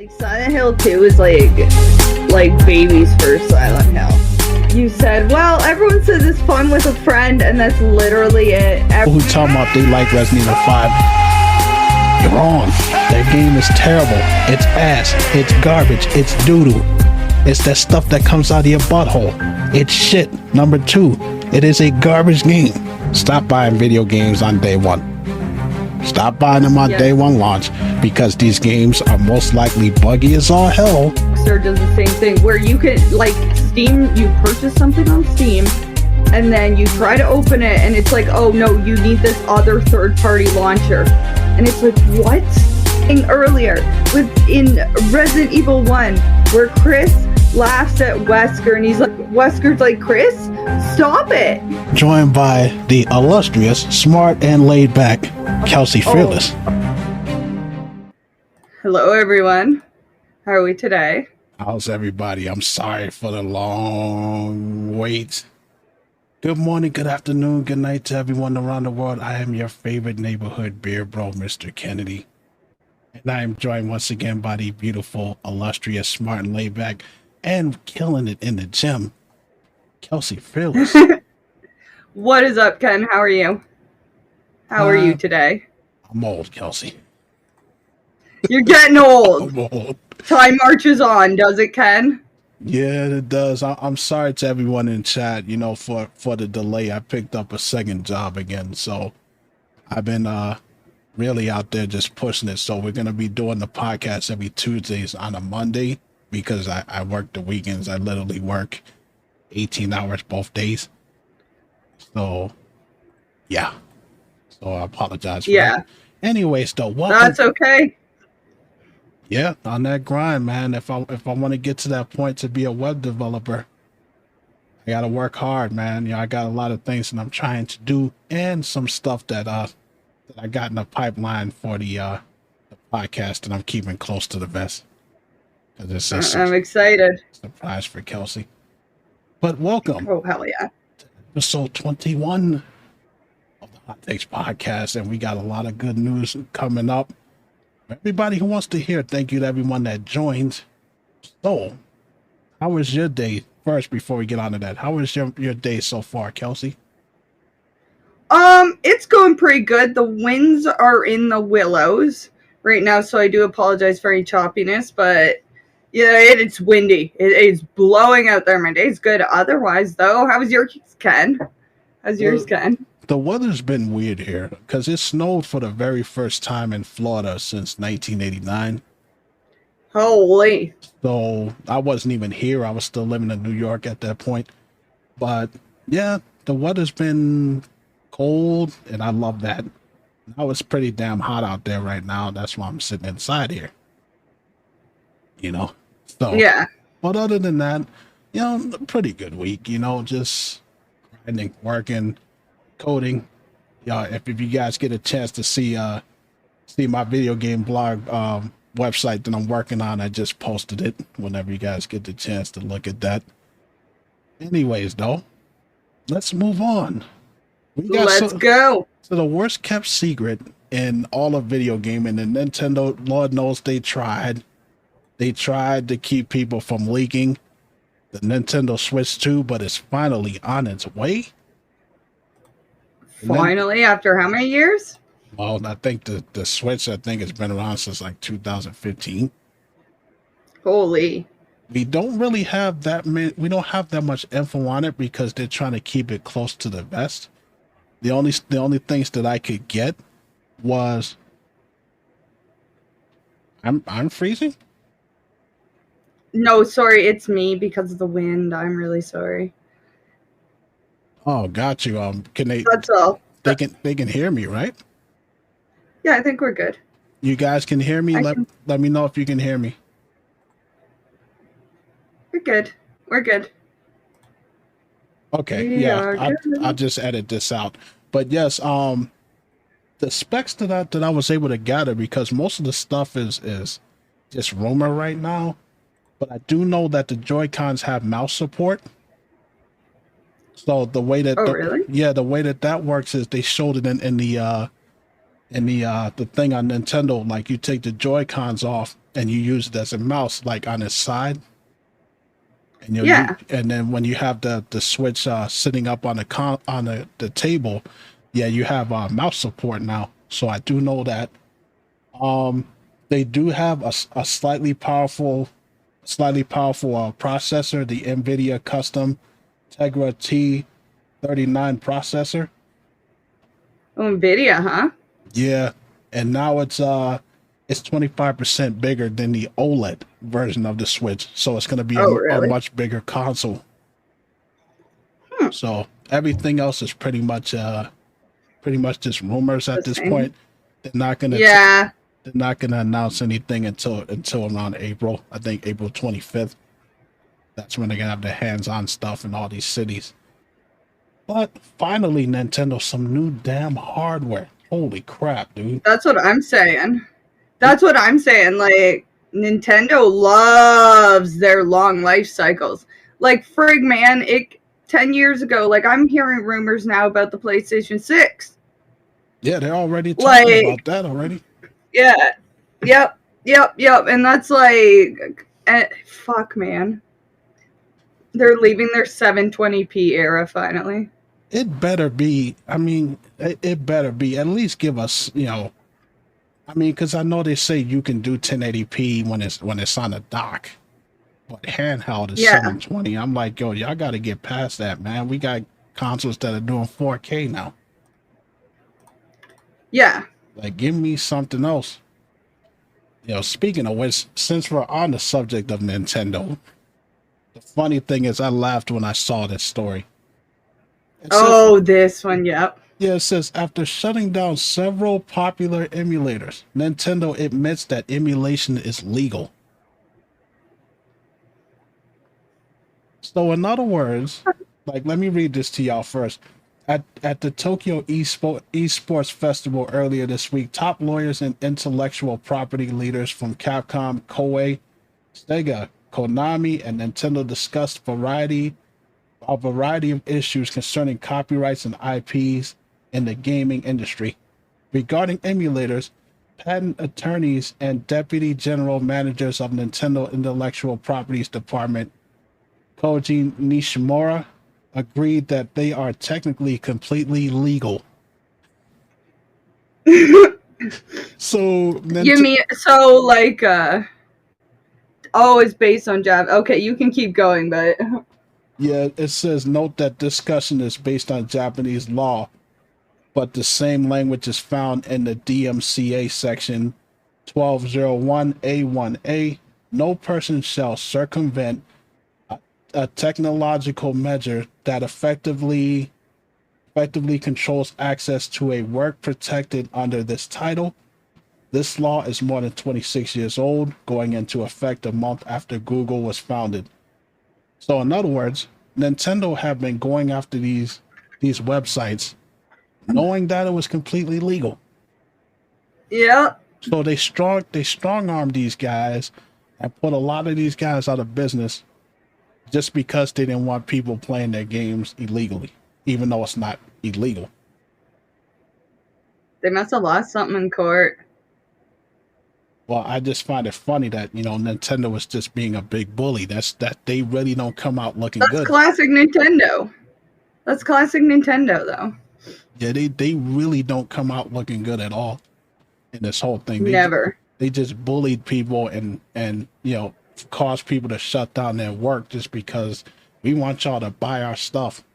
Like Silent Hill 2 is like baby's first Silent Hill. You said, well, everyone says it's fun with a friend, and that's literally it. People who tell me they like Resident Evil 5, you're wrong. That game is terrible. It's ass. It's garbage. It's doo-doo. It's that stuff that comes out of your butthole. It's shit. Number 2, it is a garbage game. Stop buying video games on day one. Stop buying them on day one launch, because these games are most likely buggy as all hell. Rockstar does the same thing where you can, like, Steam, you purchase something on Steam, and then you try to open it, and it's like, oh no, you need this other third-party launcher. And it's like, what? And earlier, in Resident Evil 1, where Chris laughs at Wesker, and he's like, Wesker's like, Chris, stop it. Joined by the illustrious, smart, and laid-back Kelsey Fearless. Hello, everyone. How are we today? How's everybody? I'm sorry for the long wait. Good morning, good afternoon, good night to everyone around the world. I am your favorite neighborhood beer bro, Mr. Kennedy. And I am joined once again by the beautiful, illustrious, smart, and laid-back, and killing it in the gym, Kelsey Fearless. What is up, Ken? How are you? How are you today? I'm old, Kelsey. You're getting old. I'm old. Time marches on, does it, Ken? Yeah, it does. I'm sorry to everyone in chat, for the delay. I picked up a second job again, so I've been really out there just pushing it. So we're going to be doing the podcast every Tuesdays on a Monday, because I work the weekends. I literally work 18 hours both days. So, yeah. So I apologize for that. Anyways, though, welcome. That's okay. Yeah, on that grind, man. If I want to get to that point to be a web developer, I got to work hard, man. I got a lot of things that I'm trying to do, and some stuff that I got in the pipeline for the podcast that I'm keeping close to the vest. I'm excited. Surprise for Kelsey. But welcome. Oh, hell yeah. To episode 21 of the Hot Takes podcast, and we got a lot of good news coming up. Everybody who wants to hear, thank you to everyone that joined. So, how was your day? First, before we get on to that, how was your day so far, Kelsey? It's going pretty good. The winds are in the willows right now, so I do apologize for any choppiness, but yeah, it's windy. It's blowing out there. My day's good. Otherwise, though, how was yours, Ken? How's yours, Ken? The weather's been weird here because it snowed for the very first time in Florida since 1989. Holy. So I wasn't even here. I was still living in New York at that point. But yeah, the weather's been cold, and I love that. Now it's pretty damn hot out there right now. That's why I'm sitting inside here. So yeah. But other than that, pretty good week. Just grinding, working, coding. If you guys get a chance to see my video game blog website that I'm working on, I just posted it. Whenever you guys get the chance to look at that. Anyways, though, let's move on. Let's go. So the worst kept secret in all of video gaming, and Nintendo, Lord knows they tried. They tried to keep people from leaking the Nintendo Switch 2, but it's finally on its way. Finally, after how many years? Well, I think the Switch, has been around since like 2015. Holy. We don't really have that much info on it because they're trying to keep it close to the vest. The only things that I could get was I'm freezing? No, sorry, it's me because of the wind. I'm really sorry. Oh, got you. Can they? That's all. They can hear me, right? Yeah, I think we're good. You guys can hear me. Let me know if you can hear me. We're good. We're good. Okay. I'll just edit this out. But yes, the specs that I was able to gather, because most of the stuff is just rumor right now. But I do know that the Joy-Cons have mouse support. So the way that really? The way that works is they showed it in And the thing on Nintendo, like you take the Joy Cons off and you use it as a mouse, like on its side. And Yeah. and then when you have the Switch sitting up on the table, yeah, you have mouse support now. So I do know that. They do have a slightly powerful processor, the NVIDIA custom Tegra T39 processor. NVIDIA, huh? Yeah, and now it's 25% bigger than the OLED version of the Switch, so it's going to be Oh, a really? much bigger console. Hmm. So everything else is pretty much just rumors The at this same. point. They're not going to Yeah. they're not going to announce anything until around April. I think April 25th. That's when they're going to have their hands-on stuff in all these cities. But finally, Nintendo, some new damn hardware. Holy crap, dude. That's what I'm saying. That's what I'm saying. Like, Nintendo loves their long life cycles. Like, frig, man, 10 years ago, like, I'm hearing rumors now about the PlayStation 6. Yeah, they're already talking Like, about that already. yeah. Yep. And that's like, fuck, man. They're leaving their 720p era finally. It better be, I mean, it better be, at least give us, I mean, because I know they say you can do 1080p when it's on a dock, but handheld is Yeah. 720. I'm like, yo, y'all got to get past that, man. We got consoles that are doing 4K now. Yeah. Like, give me something else. Speaking of which, since we're on the subject of Nintendo, the funny thing is I laughed when I saw this story. This one, yep. Yeah, it says after shutting down several popular emulators, Nintendo admits that emulation is legal. So, in other words, like, let me read this to y'all first. At the Tokyo Esports Festival earlier this week, top lawyers and intellectual property leaders from Capcom, Koei, Sega, Konami, and Nintendo discussed a variety of issues concerning copyrights and IPs in the gaming industry. Regarding emulators, patent attorneys and deputy general managers of Nintendo Intellectual Properties Department, Koji Nishimura, agreed that they are technically completely legal. So, You mean, so, like, it's based on Java. Okay, you can keep going, but... Yeah, it says, note that discussion is based on Japanese law, but the same language is found in the DMCA section 1201A1A. No person shall circumvent a technological measure that effectively controls access to a work protected under this title. This law is more than 26 years old, going into effect a month after Google was founded. So, in other words, Nintendo have been going after these websites, knowing that it was completely legal. Yeah. So they strong armed these guys and put a lot of these guys out of business just because they didn't want people playing their games illegally, even though it's not illegal. They must have lost something in court. Well, I just find it funny that, Nintendo was just being a big bully. That they really don't come out looking good. That's classic Nintendo. That's classic Nintendo, though. Yeah, they really don't come out looking good at all in this whole thing. Never. They just bullied people and caused people to shut down their work just because we want y'all to buy our stuff.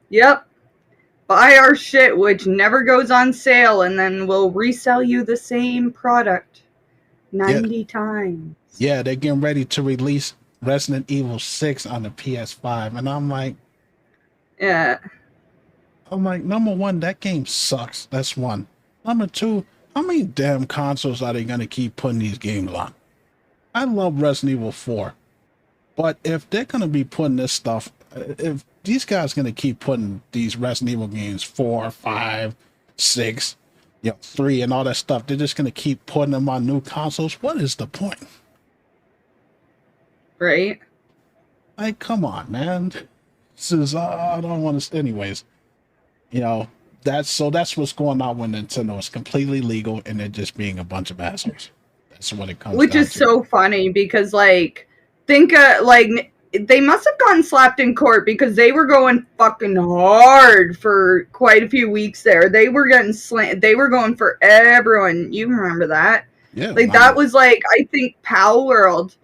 Yep. Buy our shit, which never goes on sale, and then we'll resell you the same product 90 times. Yeah, they're getting ready to release Resident Evil 6 on the PS5, and I'm like, number one, that game sucks. That's one. Number two, how many damn consoles are they going to keep putting these games on? I love Resident Evil 4, but if they're going to be putting this stuff, if these guys going to keep putting these Resident Evil games 4, 5, 6, 3 and all that stuff, they're just going to keep putting them on new consoles. What is the point? Right? Like, come on, man. This is, I don't want to, anyways, that's what's going on with Nintendo. It's completely legal, and they're just being a bunch of assholes. That's what it comes Which down is to. so funny because, like, think, like, they must have gotten slapped in court because they were going fucking hard for quite a few weeks there. They were getting slammed. They were going for everyone. You remember that? Yeah, Like, that was, like, I think Pal World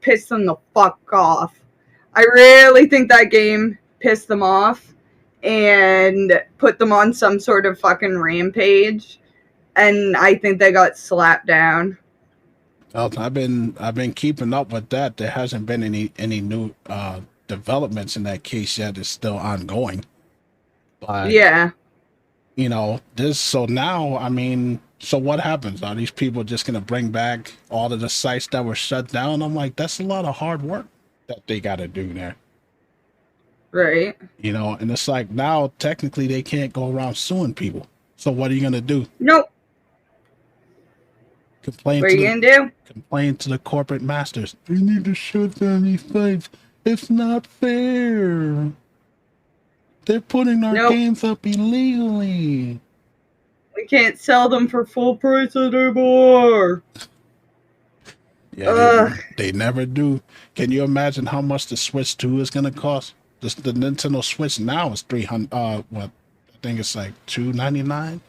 pissed them the fuck off. I really think that game pissed them off and put them on some sort of fucking rampage. And I think they got slapped down. well, I've been keeping up with that. There hasn't been any new developments in that case yet. It's still ongoing. But Yeah. you know, this so now, I mean, so what happens? Are these people just gonna bring back all of the sites that were shut down? I'm like, that's a lot of hard work that they gotta do there. Right. You know, and it's like now technically they can't go around suing people. So what are you gonna do? Nope. Complain What to are you the gonna do? complain to the corporate masters. We need to shut down these sites. It's not fair. They're putting our Nope. games up illegally. We can't sell them for full price anymore. Yeah, they never do. Can you imagine how much the Switch 2 is gonna cost? The Nintendo Switch now is 300. What? I think it's like $299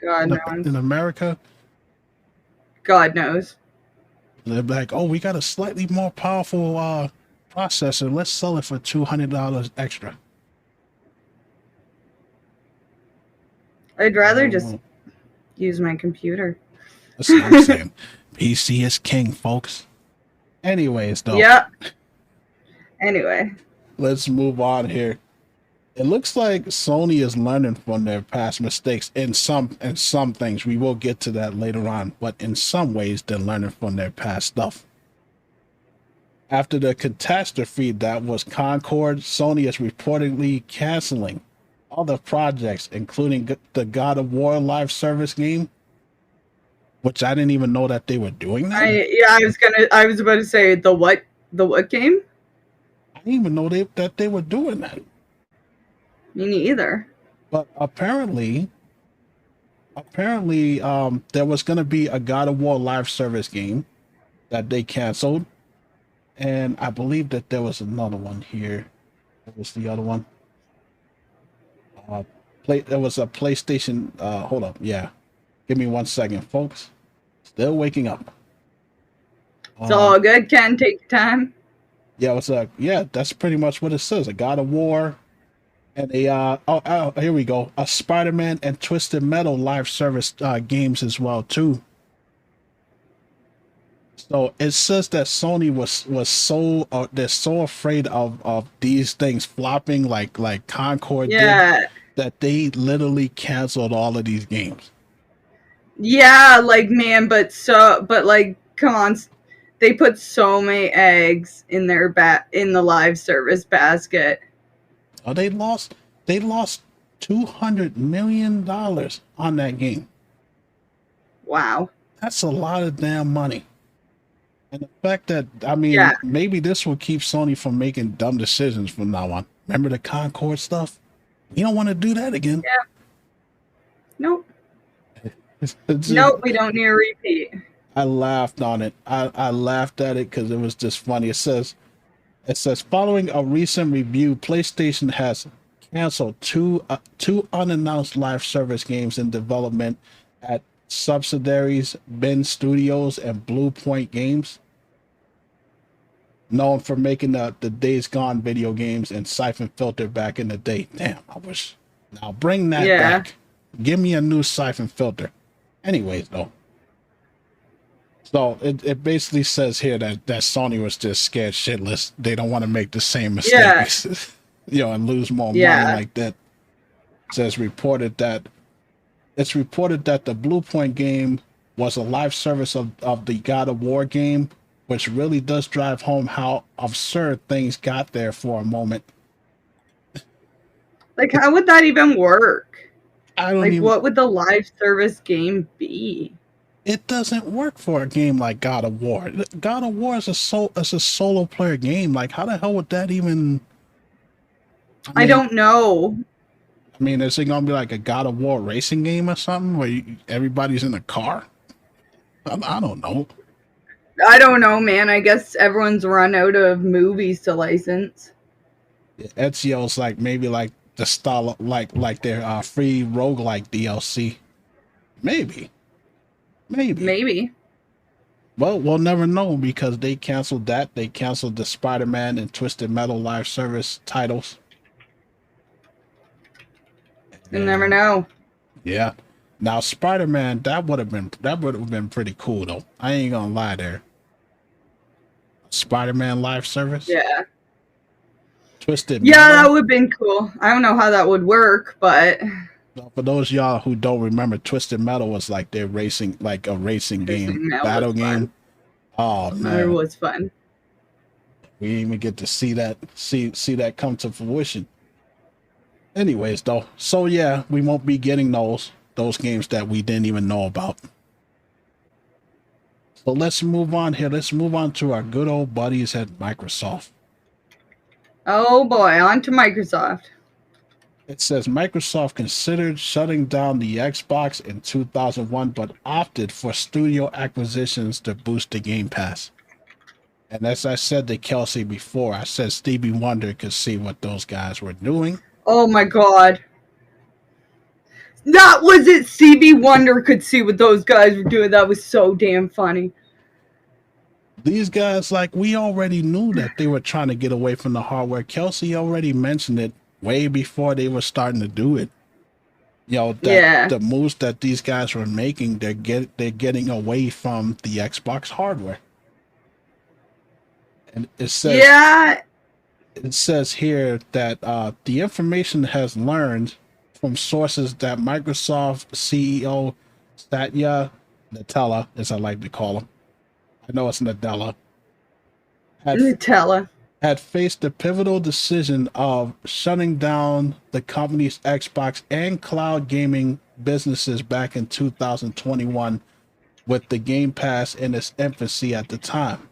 God knows. in America. God knows. They're like, oh, we got a slightly more powerful processor. Let's sell it for $200 extra. I'd rather just use my computer. That's what I'm saying. PC is king, folks. Anyways, though. Yeah. Anyway. Let's move on here. It looks like Sony is learning from their past mistakes in some things. We will get to that later on, but in some ways they're learning from their past stuff. After the catastrophe that was Concord, Sony is reportedly canceling other projects, including the God of War live service game, which I didn't even know that they were doing that. I was about to say the what game? I didn't even know that they were doing that. Me neither. But apparently, there was going to be a God of War live service game that they canceled, and I believe that there was another one here. What was the other one? There was a PlayStation. Hold up, yeah. Give me 1 second, folks. Still waking up. It's all good, Ken. Take your time. Yeah, that's pretty much what it says. A God of War. And here we go. A Spider-Man and Twisted Metal live service games as well too. So it says that Sony was so they're so afraid of these things flopping like Concord did, that they literally canceled all of these games. Yeah, like man, but like come on, they put so many eggs in their in the live service basket. Oh, they lost $200 million on that game. Wow. That's a lot of damn money. And the fact that, I mean, maybe this will keep Sony from making dumb decisions from now on. Remember the Concord stuff? You don't want to do that again. Yeah. Nope. Nope, we don't need a repeat. I laughed on it. I laughed at it because it was just funny. It says, following a recent review, PlayStation has canceled two unannounced live service games in development at subsidiaries Ben Studios and Blue Point Games, known for making the Days Gone video games and Siphon Filter back in the day. Damn, I wish. Now bring that back. Give me a new Siphon Filter. Anyways, though. So it basically says here that Sony was just scared shitless. They don't want to make the same mistakes, and lose more money like that. It says reported that the Blue Point game was a live service of the God of War game, which really does drive home how absurd things got there for a moment. Like, how would that even work? What would the live service game be? It doesn't work for a game like God of War. God of War is a solo player game. Like, how the hell would that even? I don't know. I mean, is it gonna be like a God of War racing game or something where everybody's in a car? I don't know. I don't know, man. I guess everyone's run out of movies to license. Ezio's like maybe like the style of, like their free roguelike DLC. Maybe. Maybe. Well, we'll never know because they canceled that. They canceled the Spider-Man and Twisted Metal live service titles. You never know. Yeah. Now Spider-Man, that would have been pretty cool though. I ain't gonna lie there. Spider-Man live service. Yeah. Twisted Yeah, Metal. that would have been cool. I don't know how that would work, but For those of y'all who don't remember, Twisted Metal was like their racing, like a racing game, battle game. Oh man, it was fun. We didn't even get to see that come to fruition. Anyways, though, so yeah, we won't be getting those games that we didn't even know about. So let's move on here. Let's move on to our good old buddies at Microsoft. Oh boy, on to Microsoft. It says Microsoft considered shutting down the Xbox in 2001, but opted for studio acquisitions to boost the Game Pass. And as I said to Kelsey before, I said Stevie Wonder could see what those guys were doing. Oh my god. That was it. Stevie Wonder could see what those guys were doing. That was so damn funny. These guys, like, we already knew that they were trying to get away from the hardware. Kelsey already mentioned it way before they were starting to do it. You know, that the moves that these guys were making, they're getting away from the Xbox hardware. And it says, it says here that the information has learned from sources that Microsoft CEO Satya Nadella, as I like to call him, I know it's Nadella, had faced the pivotal decision of shutting down the company's Xbox and cloud gaming businesses back in 2021 with the Game Pass in its infancy at the time.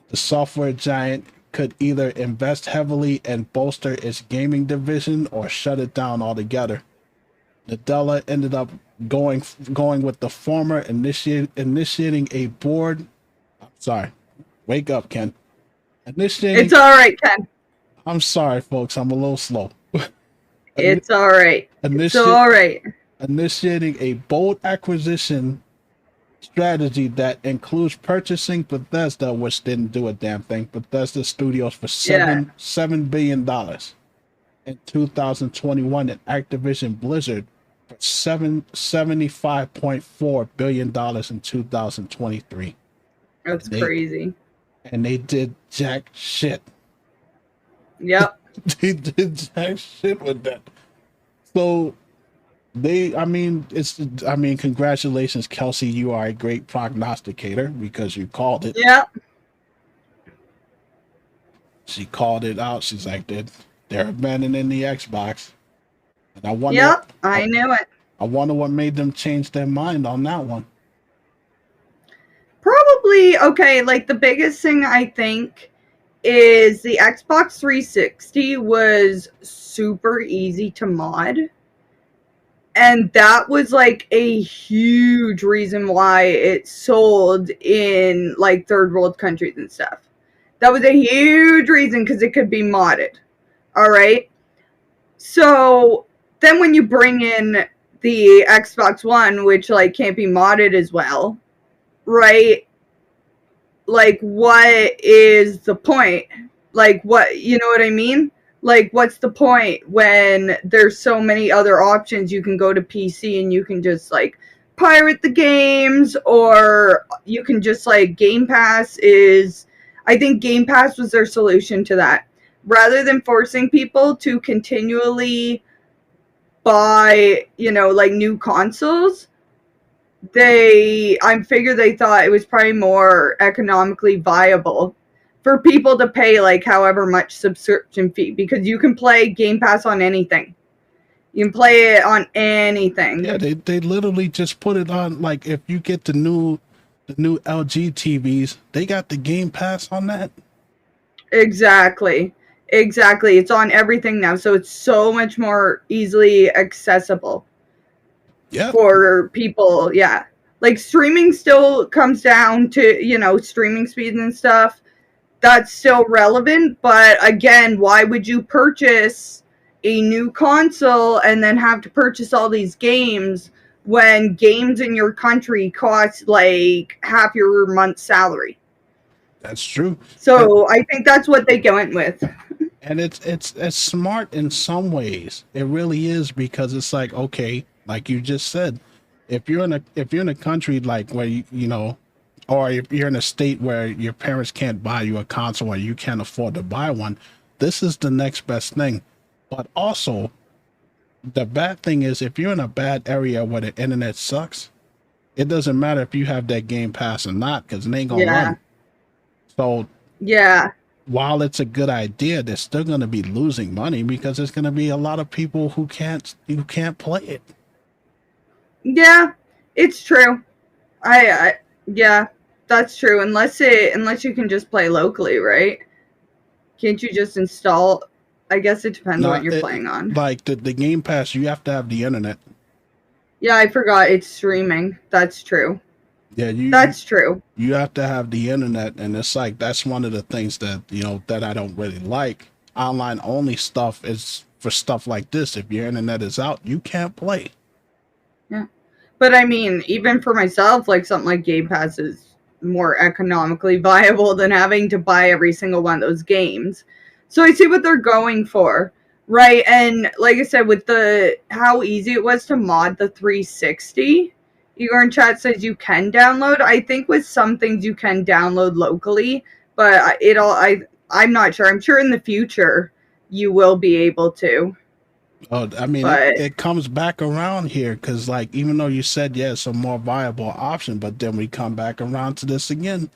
The software giant could either invest heavily and bolster its gaming division or shut it down altogether. Nadella ended up going with the former, initiating a board. Sorry, wake up, Ken. It's all right, Ken. I'm sorry, folks. I'm a little slow. It's all right. It's all right. Initiating a bold acquisition strategy that includes purchasing Bethesda, which didn't do a damn thing, Bethesda Studios for $7 billion in 2021, and Activision Blizzard for $75.4 billion in 2023. That's crazy. And they did jack shit. Yep. They did jack shit with that. So congratulations, Kelsey. You are a great prognosticator because you called it. Yeah. She called it out. She's like, they're abandoning the Xbox. And I wonder. I knew it. I wonder what made them change their mind on that one. Probably, okay, like the biggest thing I think is the Xbox 360 was super easy to mod. And that was like a huge reason why it sold in like third world countries and stuff. That was a huge reason because it could be modded. All right. So then when you bring in the Xbox One, which like can't be modded as well, right? Like, what is the point? Like, what, you know what I mean? Like, what's the point when there's so many other options? You can go to PC and you can just like pirate the games, or you can just like Game Pass is, I think Game Pass was their solution to that. Rather than forcing people to continually buy, you know, like new consoles, I figure they thought it was probably more economically viable for people to pay like however much subscription fee, because you can play Game Pass on anything. You can play it on anything. Yeah, they literally just put it on, like, if you get the new LG TVs, they got the Game Pass on that. Exactly. Exactly. It's on everything now, so it's so much more easily accessible Yeah, for people. Yeah. Like streaming still comes down to, you know, streaming speeds and stuff. That's still relevant, but again, why would you purchase a new console and then have to purchase all these games when games in your country cost like half your month's salary? that's true. And So I think that's what they went with. and it's smart in some ways. It really is, because it's like, okay, like you just said, if you're in a country like where you know, or if you're in a state where your parents can't buy you a console or you can't afford to buy one, this is the next best thing. But also, the bad thing is, if you're in a bad area where the internet sucks, it doesn't matter if you have that Game Pass or not, because it ain't gonna Yeah. run. So Yeah. while it's a good idea, they're still going to be losing money because there's going to be a lot of people who can't play it. Yeah. It's true. I yeah, that's true. Unless you can just play locally, right? Can't you just install? I guess it depends on Now, what you're playing on. like the Game Pass, you have to have the internet. Yeah, I forgot it's streaming. That's true. Yeah, That's true. you have to have the internet, and it's like that's one of the things that that I don't really like. Online only stuff is for stuff like this. If your internet is out, you can't play. Yeah. But I mean, even for myself, like something like Game Pass is more economically viable than having to buy every single one of those games. So I see what they're going for, right? And like I said, with the how easy it was to mod the 360, Igor in chat says you can download. I think with some things you can download locally, but I'm not sure. I'm sure in the future you will be able to. Oh, I mean, But it comes back around here, because like, even though you said, yeah, it's a more viable option, but then we come back around to this again.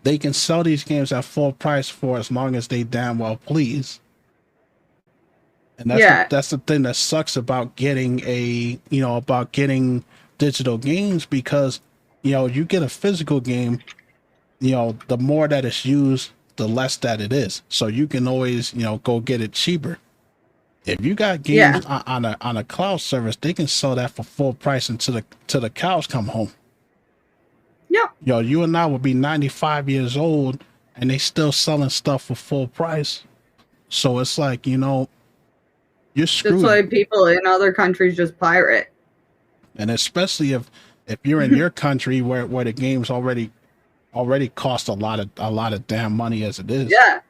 They can sell these games at full price for as long as they damn well please. And yeah, that's the thing that sucks about getting about getting digital games, because you get a physical game, the more that it's used, the less that it is. So you can always, go get it cheaper. If you got yeah, games on a cloud service, they can sell that for full price until the cows come home. yeah. You and I will be 95 years old and they still selling stuff for full price. So it's like, you're That's screwed. why people in other countries just pirate. And especially if you're in your country where the games already cost a lot of damn money as it is. Yeah.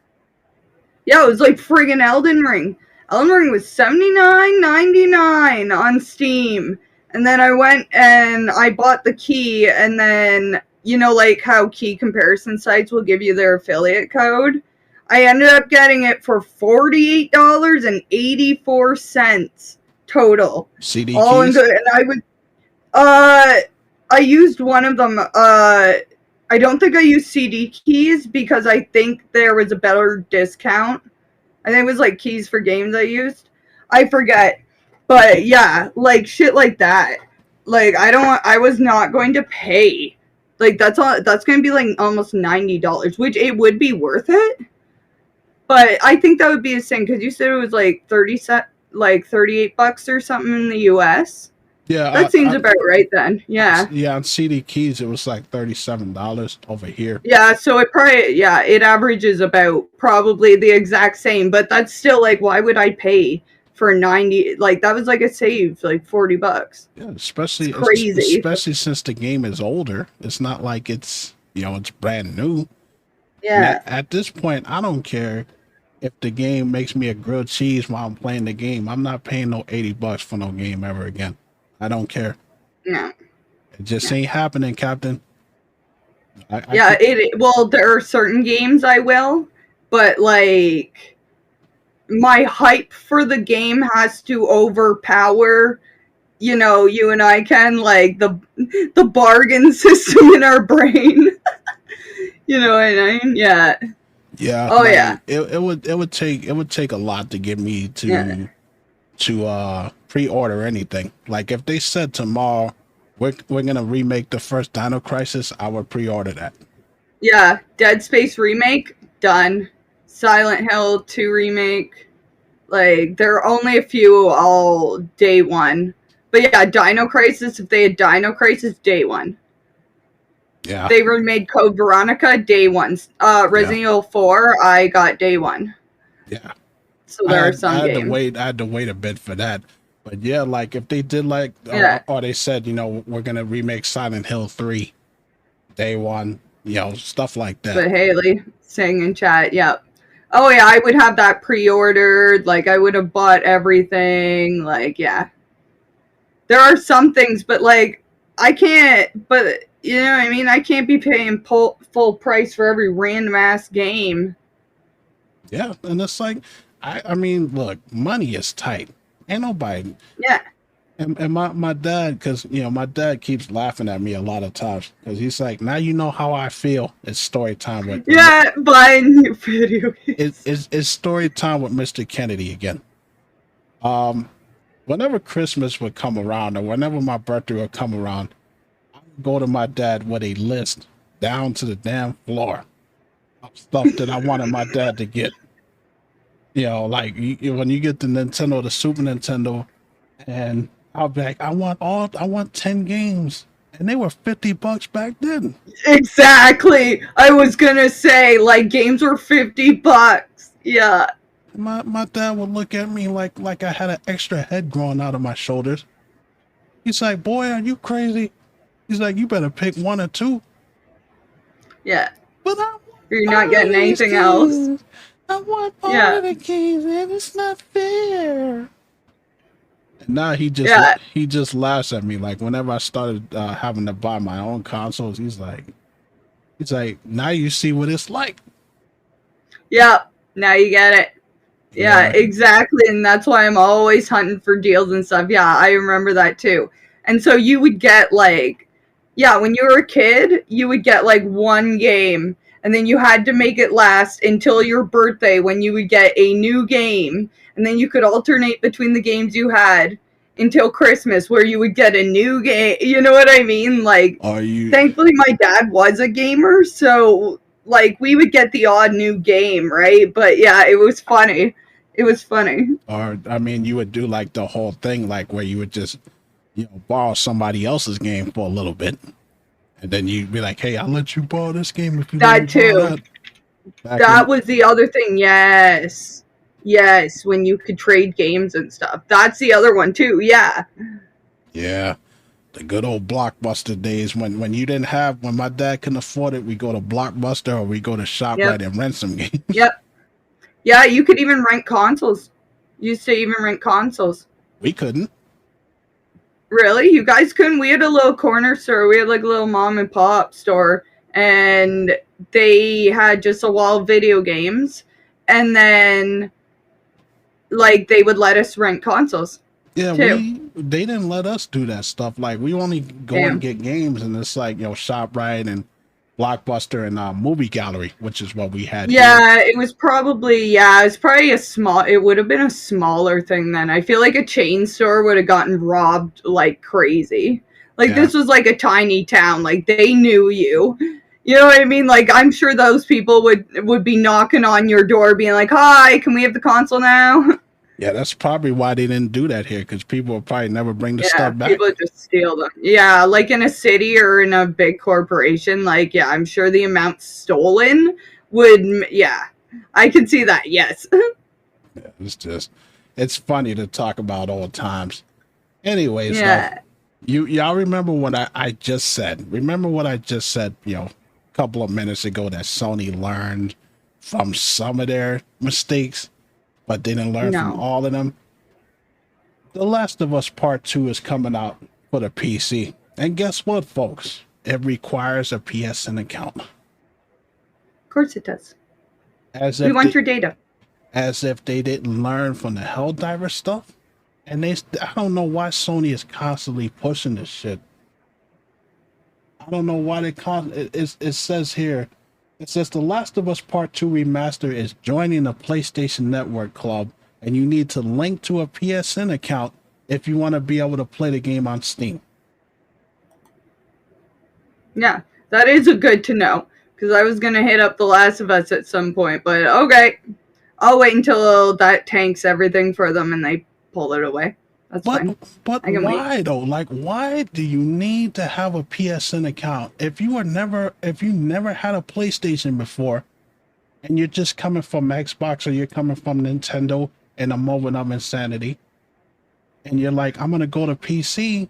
Yeah, it was like friggin' Elden Ring. Elden Ring was $79.99 on Steam. And then I went and I bought the key, and then, like how key comparison sites will give you their affiliate code. I ended up getting it for $48.84 total. CD All in keys? good. And I used one of them. I don't think I used CD keys because I think there was a better discount. I think it was like keys for games I used. I forget. But yeah, like shit like that. Like I was not going to pay. Like that's going to be like almost $90, which it would be worth it. But I think that would be a thing, because you said it was like $38 or something in the US. Yeah, That seems about right then. Yeah. Yeah, on CD keys it was like $37 over here. Yeah, so it averages about probably the exact same, but that's still like, why would I pay for 90? Like that was like a save, like $40. Yeah, especially It's crazy. especially since the game is older. It's not like it's it's brand new. Yeah. At this point, I don't care if the game makes me a grilled cheese while I'm playing the game. I'm not paying no $80 for no game ever again. I don't care. No. It just ain't happening, Captain. Well, there are certain games I will, but like my hype for the game has to overpower, you and I can, like the bargain system in our brain. You know what I mean? Yeah. Yeah. Oh yeah. It would take a lot to get me to pre-order anything. Like if they said tomorrow we're gonna remake the first Dino Crisis, I would pre-order that. Yeah, Dead Space remake done. Silent Hill 2 remake. Like, there are only a few all day one. But yeah, Dino Crisis, if they had Dino Crisis, day one. Yeah. They remade Code Veronica, day one. Resident Evil 4, I got day one. Yeah. So there are some I games. had to wait a bit for that. But yeah, like if they did like, or they said, you know, we're going to remake Silent Hill 3 day one, you know, stuff like that. But Haley saying in chat, yep. Oh yeah, I would have that pre-ordered. Like I would have bought everything. Like yeah, there are some things, but like I can't. But you know what I mean? I can't be paying full price for every random ass game. Yeah, and it's like, I mean, look, money is tight. Ain't nobody. Yeah. And my dad, because you know, my dad keeps laughing at me a lot of times because he's like, now you know how I feel. It's story time with buying new video games. It's story time with Mr. Kennedy again. Whenever Christmas would come around or whenever my birthday would come around, I would go to my dad with a list down to the damn floor of stuff that I wanted my dad to get. You know, like when you get the Nintendo, the Super Nintendo, and I'll be like, I want 10 games. And they were $50 back then. Exactly. I was gonna say, like, games were $50. Yeah. My dad would look at me like I had an extra head growing out of my shoulders. He's like, boy, are you crazy? He's like, you better pick one or two. Yeah. But you're not getting anything else. I want all of the games, and it's not fair. And now he just laughs at me. Like whenever I started having to buy my own consoles, he's like, now you see what it's like. Yep. Now you get it. Yeah, exactly. And that's why I'm always hunting for deals and stuff. Yeah, I remember that too. And so you would get like, yeah, when you were a kid, you would get like one game. And then you had to make it last until your birthday when you would get a new game. And then you could alternate between the games you had until Christmas where you would get a new game. You know what I mean? Like, thankfully my dad was a gamer. So, like, we would get the odd new game, right? But, yeah, it was funny. It was funny. Or, I mean, you would do, like, the whole thing, like, where you would just, you know, borrow somebody else's game for a little bit. And then you'd be like, hey, I'll let you borrow this game if you that too. That was the other thing. Yes. Yes. When you could trade games and stuff. That's the other one too. Yeah. Yeah. The good old Blockbuster days when you didn't have, when my dad couldn't afford it, we go to Blockbuster or we go to ShopRite and rent some games. Yep. Yeah. You could even rent consoles. Used to even rent consoles. We couldn't. Really? You guys couldn't? We had a little corner store. We had like a little mom and pop store. And they had just a wall of video games. And then, like, they would let us rent consoles. Yeah, they didn't let us do that stuff. Like, we only go and get games. And it's like, you know, ShopRite and Blockbuster and Movie Gallery, which is what we had. Yeah, here. It was probably it would have been a smaller thing then. I feel like a chain store would have gotten robbed like crazy. Like this was like a tiny town. Like they knew you. You know what I mean? Like I'm sure those people would be knocking on your door being like, "Hi, can we have the console now?" Yeah, that's probably why they didn't do that here, because people would probably never bring the stuff back. People just steal them. Yeah, like in a city or in a big corporation, like, yeah, I'm sure the amount stolen would, I can see that, yes. Yeah, it's funny to talk about old times. Anyways, y'all remember what I just said. Remember what I just said, you know, a couple of minutes ago, that Sony learned from some of their mistakes, but didn't learn from all of them. The Last of Us Part 2 is coming out for the PC. And guess what, folks? It requires a PSN account. Of course it does. We want your data. As if they didn't learn from the Helldiver stuff. And I don't know why Sony is constantly pushing this shit. I don't know why it says here, it says The Last of Us Part 2 Remaster is joining the PlayStation Network Club, and you need to link to a PSN account if you want to be able to play the game on Steam. Yeah, that is a good to know. Because I was gonna hit up The Last of Us at some point, but okay. I'll wait until that tanks everything for them and they pull it away. That's fine. But I can wait. why though? Like, why do you need to have a PSN account if you never had a PlayStation before, and you're just coming from Xbox or you're coming from Nintendo in a moment of insanity, and you're like, I'm gonna go to PC.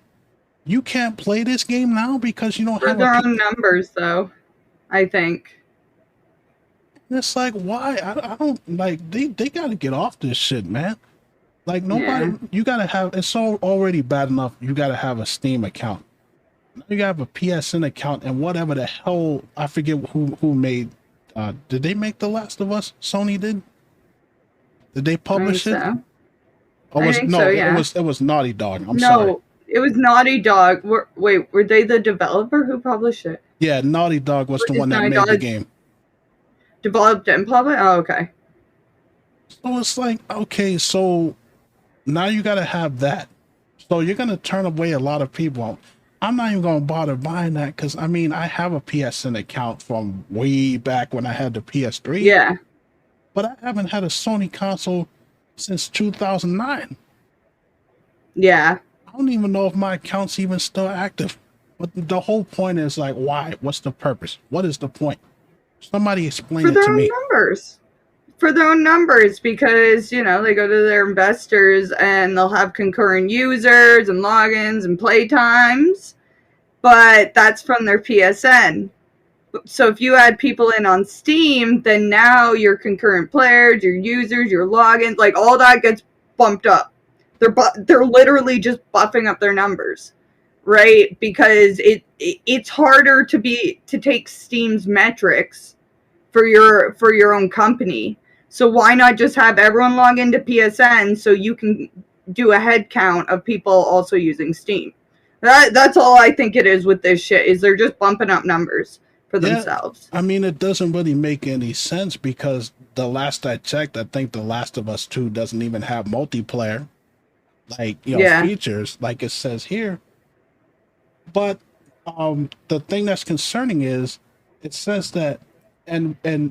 You can't play this game now because you don't For have their own numbers, though, I think. It's like, why? I don't like. They got to get off this shit, man. Like, nobody. Yeah. You gotta have. It's so already bad enough. You gotta have a Steam account. Now you gotta have a PSN account and whatever the hell. I forget who made. Did they make The Last of Us? Sony did. Did they publish it? So. Oh, I was think no. so, yeah. It was Naughty Dog. I'm no, sorry. It was Naughty Dog. Wait, were they the developer who published it? Yeah, Naughty Dog was the one that made the game. Developed and published? Oh, okay. So it's like, okay, so now you got to have that. So you're going to turn away a lot of people. I'm not even going to bother buying that because, I mean, I have a PSN account from way back when I had the PS3. Yeah. But I haven't had a Sony console since 2009. Yeah. I don't even know if my account's even still active. But the whole point is like, why? What's the purpose? What is the point? Somebody explain it to me. For their own numbers, because, you know, they go to their investors and they'll have concurrent users and logins and play times, but that's from their PSN. So if you add people in on Steam, then now your concurrent players, your users, your logins, like all that gets bumped up. They're literally just buffing up their numbers, right? Because it's harder to take Steam's metrics for your own company. So why not just have everyone log into PSN so you can do a head count of people also using Steam? That's all I think it is with this shit, is they're just bumping up numbers for themselves. I mean, it doesn't really make any sense because the last I checked, I think The Last of Us 2 doesn't even have multiplayer, like, you know, features like it says here. But the thing that's concerning is it says that a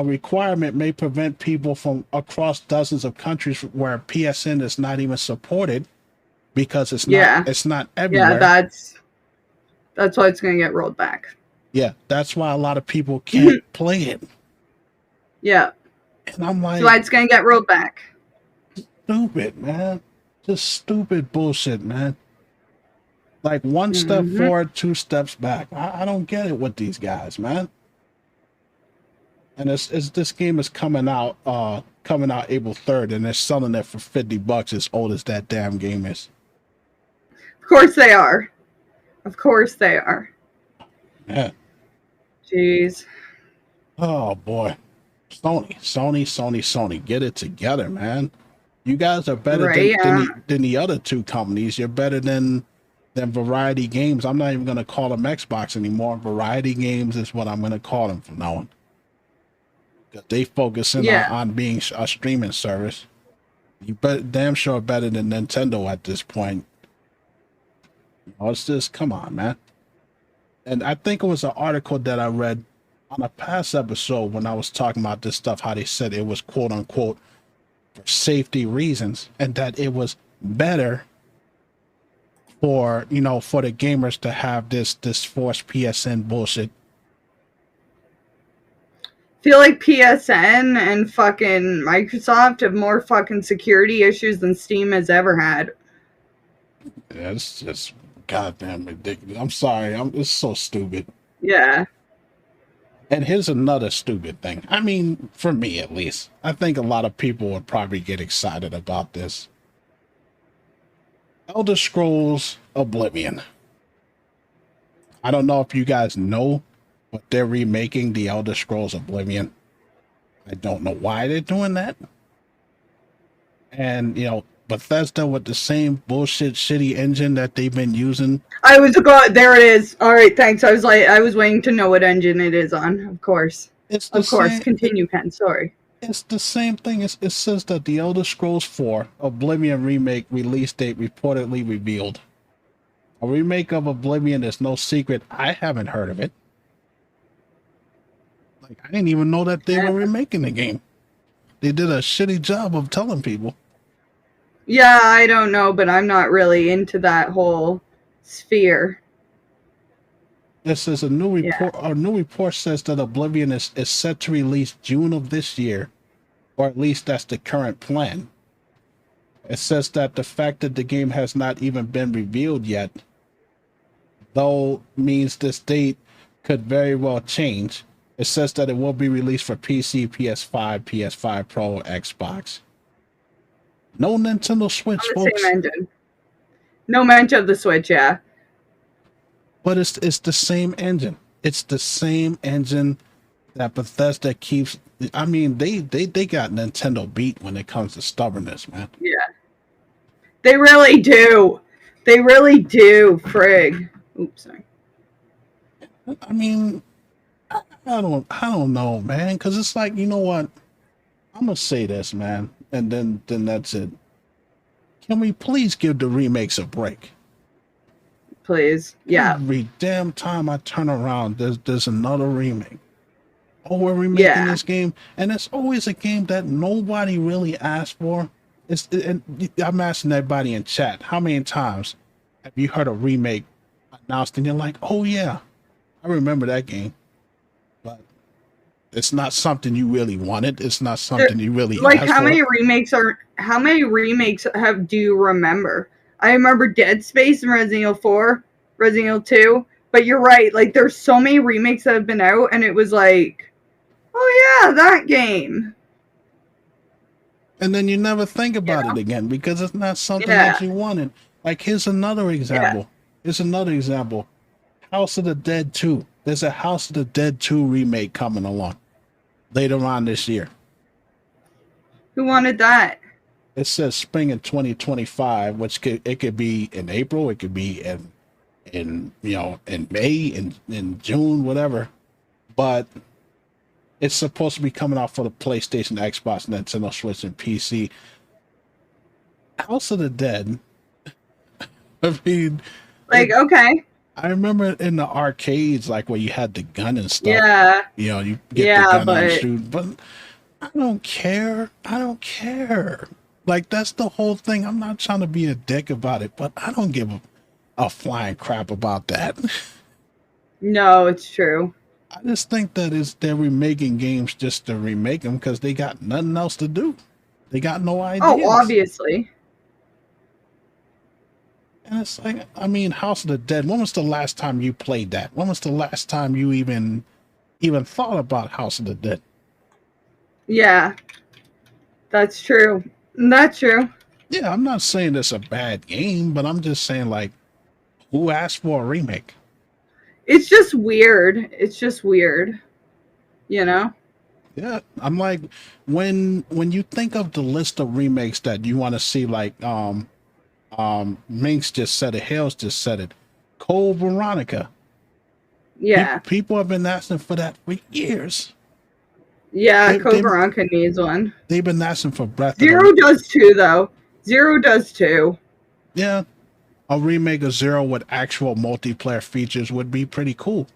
requirement may prevent people from across dozens of countries where PSN is not even supported because it's not everywhere. Yeah, that's why it's going to get rolled back. Yeah, that's why a lot of people can't play it. Yeah. And I'm like, that's why it's going to get rolled back. Stupid, man. Just stupid bullshit, man. Like one step forward, two steps back. I don't get it with these guys, man. And it's this game is coming out April 3rd, and they're selling it for $50 as old as that damn game is. Of course they are. Of course they are. Yeah. Jeez. Oh boy. Sony. Get it together, man. You guys are better than the other two companies. You're better than Variety Games. I'm not even going to call them Xbox anymore. Variety Games is what I'm going to call them from now on. They focusing on being a streaming service. You damn sure better than Nintendo at this point. It's just, come on, man. And I think it was an article that I read on a past episode when I was talking about this stuff, how they said it was quote unquote for safety reasons, and that it was better for the gamers to have this forced PSN bullshit. Feel like PSN and fucking Microsoft have more fucking security issues than Steam has ever had. Yeah, it's just goddamn ridiculous. I'm sorry. It's so stupid. Yeah. And here's another stupid thing. I mean, for me at least, I think a lot of people would probably get excited about this. Elder Scrolls Oblivion. I don't know if you guys know, but they're remaking the Elder Scrolls Oblivion. I don't know why they're doing that. And, Bethesda with the same bullshit shitty engine that they've been using. There it is. All right, thanks. I was waiting to know what engine it is on. Of course. Continue, Ken. Sorry. It's the same thing. It says that the Elder Scrolls 4 Oblivion remake release date reportedly revealed. A remake of Oblivion is no secret. I haven't heard of it. Like, I didn't even know that they Yeah. were remaking the game. They did a shitty job of telling people. Yeah, I don't know, but I'm not really into that whole sphere. It says a new Yeah. report. A new report says that Oblivion is set to release June of this year, or at least that's the current plan. It says that the fact that the game has not even been revealed yet, though, means this date could very well change. It says that it will be released for PC, PS5, PS5 Pro, Xbox. No Nintendo Switch, On the folks. same engine. No mention of the Switch, yeah. But it's the same engine. It's the same engine that Bethesda keeps. I mean, they got Nintendo beat when it comes to stubbornness, man. Yeah. They really do. They really do, frig. Oops, sorry. I mean, I don't know, man, because it's like, you know what? I'm gonna say this, man, and then that's it. Can we please give the remakes a break? Please. Yeah. Every damn time I turn around, there's another remake. Oh, we're remaking this game, and it's always a game that nobody really asked for. And I'm asking everybody in chat, how many times have you heard a remake announced and you're like, oh yeah, I remember that game, but it's not something you really wanted. It's not something you really like asked how for. many remakes do you remember? I remember Dead Space and Resident Evil 4, Resident Evil 2, but you're right, like there's so many remakes that have been out and it was like, oh yeah, that game. And then you never think about it again because it's not something that you wanted. Like, here's another example. Here's another example. House of the Dead 2. There's a House of the Dead 2 remake coming along later on this year. Who wanted that? It says spring in 2025, which could be in April, it could be in May, in June, whatever. But it's supposed to be coming out for the PlayStation, Xbox, Nintendo Switch, and PC. House of the Dead. I mean, okay. I remember in the arcades, like where you had the gun and stuff. Yeah. You get the gun and shoot. But I don't care. I don't care. Like, that's the whole thing. I'm not trying to be a dick about it, but I don't give a flying crap about that. No, it's true. I just think that they're remaking games just to remake them because they got nothing else to do. They got no ideas. Oh, obviously. And it's like, I mean, House of the Dead. When was the last time you played that? When was the last time you even thought about House of the Dead? Yeah, that's true. That's true. Yeah, I'm not saying it's a bad game, but I'm just saying, like, who asked for a remake? It's just weird. It's just weird. You know? Yeah, I'm like, when you think of the list of remakes that you want to see, like, Minx just said it, Hales just said it, Code Veronica. Yeah. People have been asking for that for years. Yeah, Code Veronica needs one. They've been asking for Breath Zero does too, though. Zero does too. Yeah. A remake of Zero with actual multiplayer features would be pretty cool.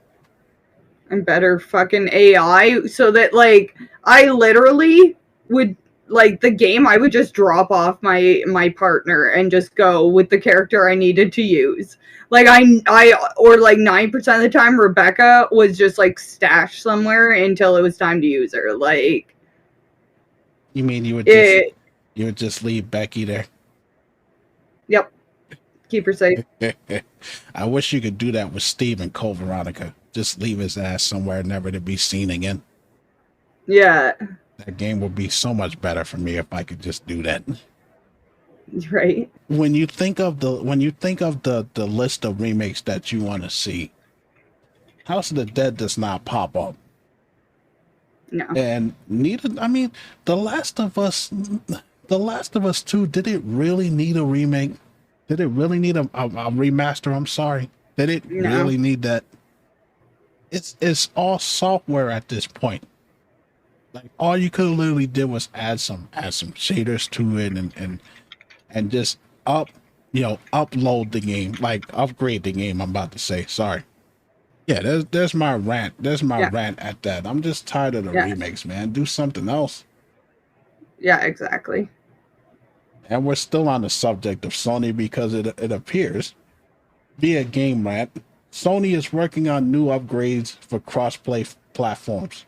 And better fucking AI, so that, like, I literally would, like, the game, I would just drop off my partner and just go with the character I needed to use. Like, or like 9% of the time, Rebecca was just, like, stashed somewhere until it was time to use her. Like, you mean you would just leave Becky there? Yep. Keep her safe. I wish you could do that with Steve and Cole Veronica. Just leave his ass somewhere, never to be seen again. Yeah. That game would be so much better for me if I could just do that. Right. When you think of the list of remakes that you want to see, House of the Dead does not pop up. No. And neither, I mean, The Last of Us 2, did it really need a remake? Did it really need a remaster? I'm sorry. Did it really need that? It's all software at this point. Like, all you could have literally did was add some shaders to it and just upload the game, like upgrade the game. I'm about to say, sorry. Yeah, there's my rant. There's my Yeah. rant at that. I'm just tired of the Yeah. remakes, man. Do something else. Yeah, exactly. And we're still on the subject of Sony because it appears, via Game Rant, Sony is working on new upgrades for cross-play platforms.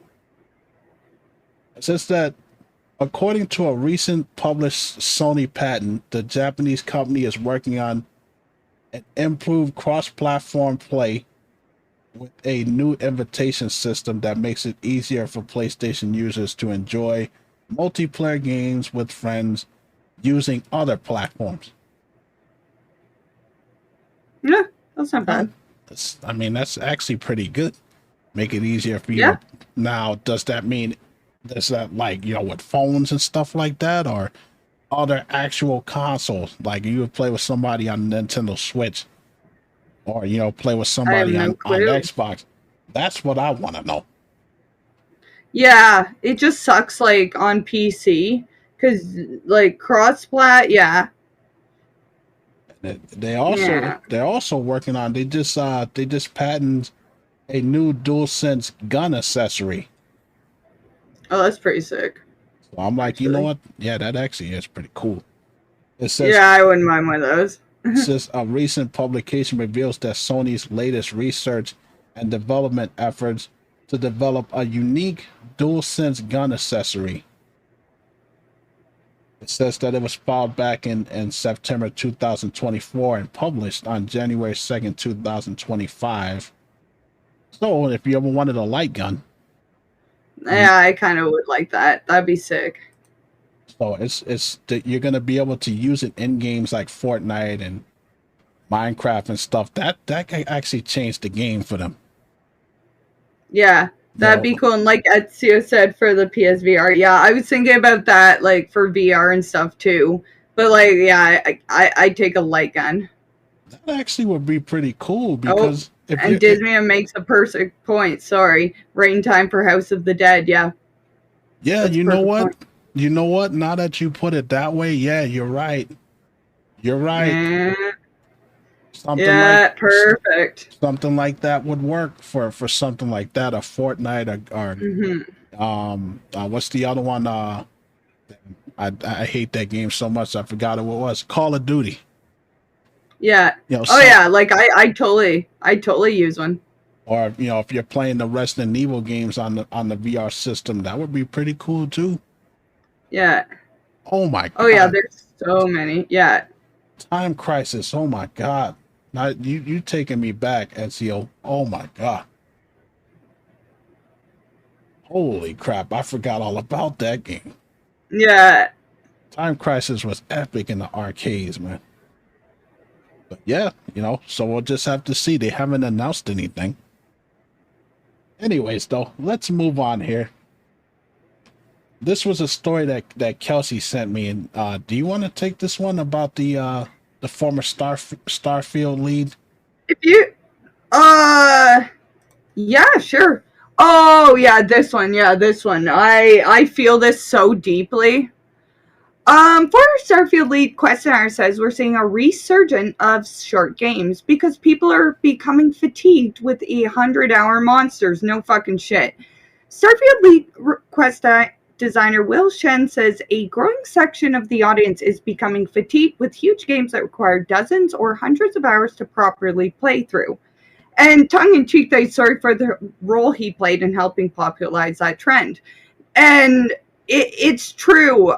It says that according to a recent published Sony patent, the Japanese company is working on an improved cross-platform play with a new invitation system that makes it easier for PlayStation users to enjoy multiplayer games with friends using other platforms. Yeah, that's not Huh. bad. I mean, that's actually pretty good. Make it easier for you Yeah. to. Now, does that mean, does that like, with phones and stuff like that, or other actual consoles? Like you would play with somebody on Nintendo Switch, or, play with I have somebody no on clue. Xbox? That's what I want to know. Yeah, it just sucks like on PC because like cross-plat. Yeah. They also Yeah. they're also working on. They just patented a new DualSense gun accessory. Oh, that's pretty sick, So I'm like, you know actually. what? Yeah, that actually is pretty cool. It says Yeah, I wouldn't mind one of those. Says a recent publication reveals that Sony's latest research and development efforts to develop a unique DualSense gun accessory. It says that it was filed back in September 2024 and published on January 2nd, 2025. So if you ever wanted a light gun, you, Yeah, I kind of would like that. That'd be sick. so you're gonna be able to use it in games like Fortnite and Minecraft and stuff. That can actually change the game for them. Yeah, that'd be They'll cool. And like Ezio said for the PSVR, yeah, I was thinking about that like for VR and stuff too. But like, yeah, I'd take a light gun. That actually would be pretty cool Oh, because if and you Disney makes a perfect point. Sorry, right in time for House of the Dead. Yeah, yeah, that's a you know perfect what? point. You know what? Now that you put it that way, yeah, you're right. You're right. Yeah, Something like yeah, perfect. something like that would work for something like that. A Fortnite Hmm. or what's the other one? I hate that game so much. I forgot what it was. Call of Duty. Yeah. Oh So yeah, like I totally use one. or if you're playing the Resident Evil games on the VR system, that would be pretty cool too. Yeah. Oh my Oh yeah, god. there's so many. Yeah. Time Crisis. Oh my god. Now you taking me back, Ezio. Oh my god. Holy crap. I forgot all about that game. Yeah. Time Crisis was epic in the arcades, man. But yeah, so we'll just have to see. They haven't announced anything. Anyways, though, let's move on here. This was a story that Kelsey sent me, and do you want to take this one about the former Starfield lead? If you yeah, sure. Oh yeah, this one. Yeah, this one. I feel this so deeply. Former Starfield lead questioner says we're seeing a resurgence of short games because people are becoming fatigued with 100-hour monsters. No fucking shit. Starfield lead quest designer Will Shen says a growing section of the audience is becoming fatigued with huge games that require dozens or hundreds of hours to properly play through. And tongue in cheek, they sorry for the role he played in helping popularize that trend. And it's true.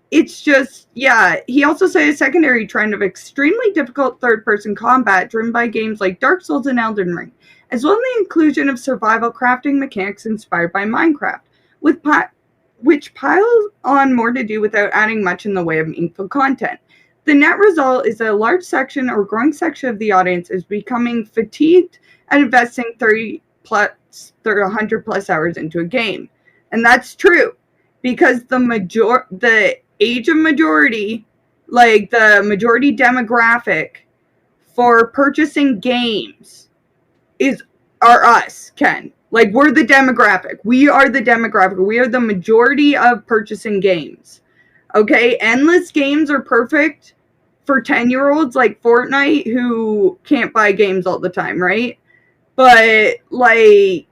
It's just, yeah. He also said a secondary trend of extremely difficult third-person combat driven by games like Dark Souls and Elden Ring, as well as the inclusion of survival crafting mechanics inspired by Minecraft, which piles on more to do without adding much in the way of meaningful content. The net result is that a large section or growing section of the audience is becoming fatigued and investing 100 plus hours into a game. And that's true because the age of majority, like the majority demographic for purchasing games are us, Ken. Like we're the demographic. We are the demographic. We are the majority of purchasing games. Okay, endless games are perfect for 10-year-olds like Fortnite who can't buy games all the time, right? But like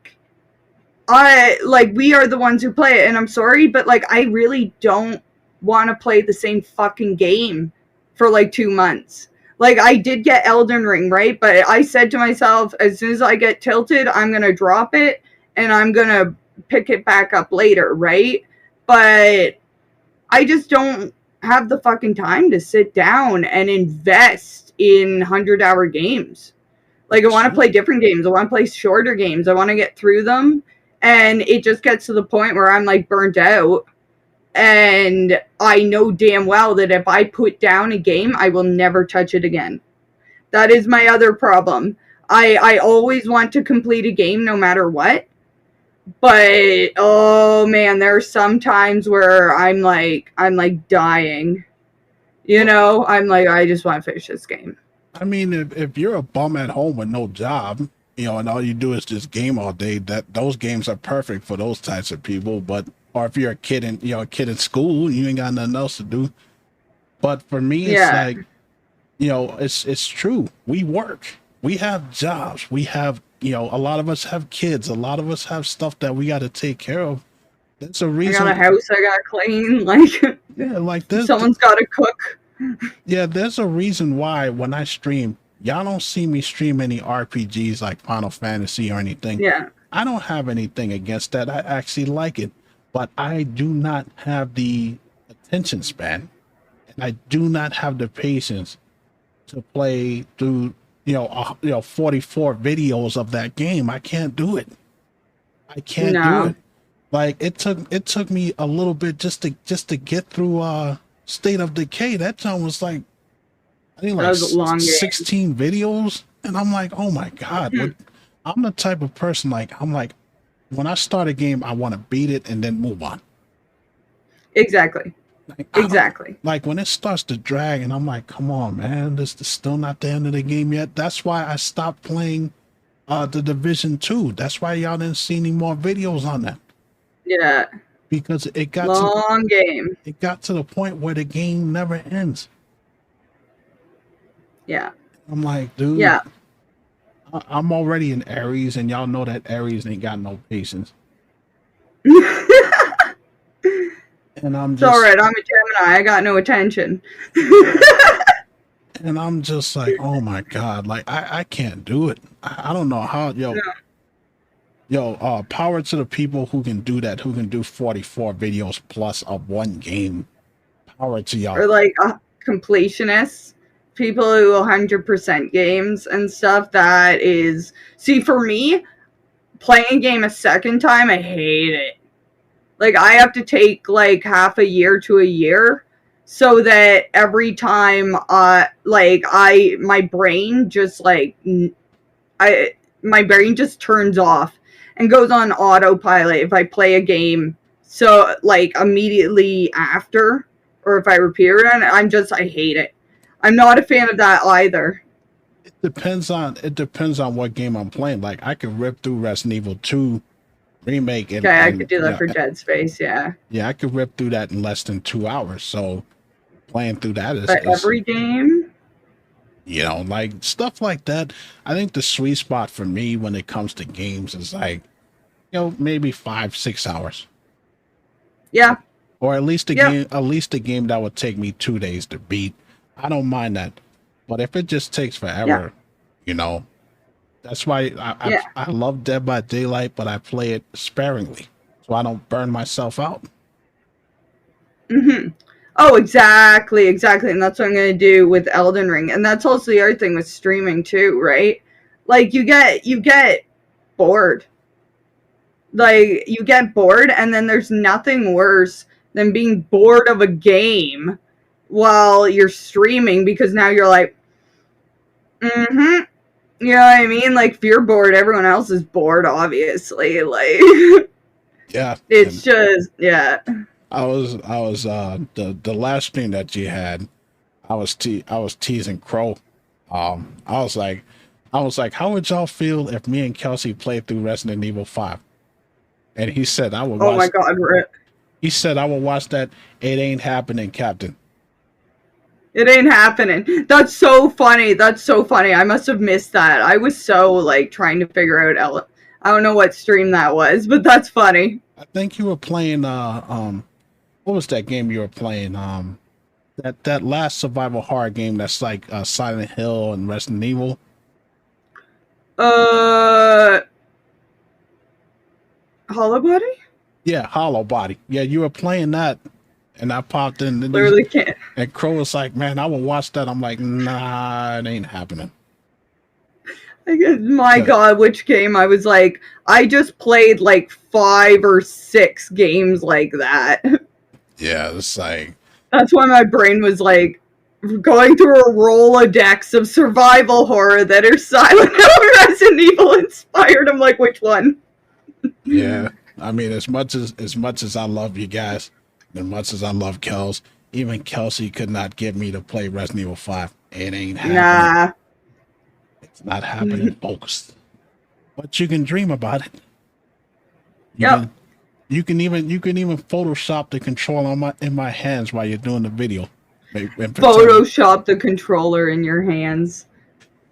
we are the ones who play it, and I'm sorry, but like I really don't want to play the same fucking game for like 2 months. Like I did get Elden Ring, right? But I said to myself, as soon as I get tilted, I'm gonna drop it and I'm gonna pick it back up later, right? But I just don't have the fucking time to sit down and invest in 100-hour games. Like I want to play different games. I want to play shorter games. I want to get through them. And it just gets to the point where I'm like burnt out. And I know damn well that if I put down a game, I will never touch it again. That is my other problem. I always want to complete a game no matter what. But oh man, there are some times where I'm like dying. You know, I'm like, I just want to finish this game. I mean, if you're a bum at home with no job, you know, and all you do is just game all day, that those games are perfect for those types of people. But or if you're a kid in school, you ain't got nothing else to do. But for me, it's like, you know, it's true. We work, we have jobs, we have, you know, a lot of us have kids, a lot of us have stuff that we got to take care of. That's a reason. I got a house I got to clean. Like yeah, like this. Someone's got to cook. Yeah, there's a reason why when I stream, y'all don't see me stream any RPGs like Final Fantasy or anything. Yeah. I don't have anything against that. I actually like it. But I do not have the attention span. And I do not have the patience to play through, 44 videos of that game. I can't do it. I can't do it. Like it took me a little bit just to get through State of Decay. That time was like, I think like 16 videos, and I'm like, oh my god. I'm the type of person I'm like, when I start a game, I want to beat it and then move on. Exactly. Like when it starts to drag, and I'm like, come on, man, this is still not the end of the game yet. That's why I stopped playing the Division 2. That's why y'all didn't see any more videos on that. Yeah. Because it got game. It got to the point where the game never ends. Yeah. I'm like, dude. Yeah. I'm already in Aries, and y'all know that Aries ain't got no patience. And I'm just, it's all right. I'm a Gemini. I got no attention. And I'm just like, oh my god, like I can't do it. I don't know how, power to the people who can do that, who can do 44 videos plus of one game. Power to y'all. Or like completionists, people who 100% games and stuff. That is, see, for me, playing a game a second time, I hate it. Like I have to take like half a year to a year so that every time my brain just my brain just turns off and goes on autopilot if I play a game. So like immediately after, or if I repeat it, I hate it. I'm not a fan of that either. It depends on what game I'm playing. Like I could rip through Resident Evil 2 remake. I could do that for Dead Space, yeah. Yeah, I could rip through that in less than 2 hours. So playing through that is every game. Like stuff like that. I think the sweet spot for me when it comes to games is like, maybe 5-6 hours. Yeah. Or at least a game that would take me 2 days to beat. I don't mind that. But if it just takes forever, that's why I love Dead by Daylight, but I play it sparingly so I don't burn myself out. Mm-hmm. Oh, exactly. And that's what I'm going to do with Elden Ring. And that's also the other thing with streaming too, right? Like you get bored. Like you get bored, and then there's nothing worse than being bored of a game while you're streaming, because now you're like, you know what I mean? Like if you're bored, everyone else is bored, obviously. Like yeah. It's just I was the last stream that you had, I was teasing Crow. I was like, how would y'all feel if me and Kelsey played through Resident Evil 5? And he said I would watch. Oh my god, Rip. He said I will watch that. It ain't happening, Captain. It ain't happening. That's so funny. That's so funny. I must have missed that. I was so like trying to figure out. I don't know what stream that was, but that's funny. I think you were playing. What was that game you were playing? That last survival horror game that's like Silent Hill and Resident Evil. Hollow Body? Yeah, Hollow Body. Yeah, you were playing that, and I popped in. And Literally can't. And Crow was like, "Man, I will watch that." I'm like, "Nah, it ain't happening." My God, which game? I was like, I just played like 5 or 6 games like that. Yeah, it's like. That's why my brain was like going through a Rolodex of survival horror that are Silent Hill Resident Evil inspired. I'm like, which one? Yeah, I mean, as much as I love you guys, as much as I love Kels, even Kelsey could not get me to play Resident Evil 5. It ain't happening. Nah. It's not happening, folks. But you can dream about it. You can even Photoshop the controller in my hands while you're doing the video. Photoshop the controller in your hands.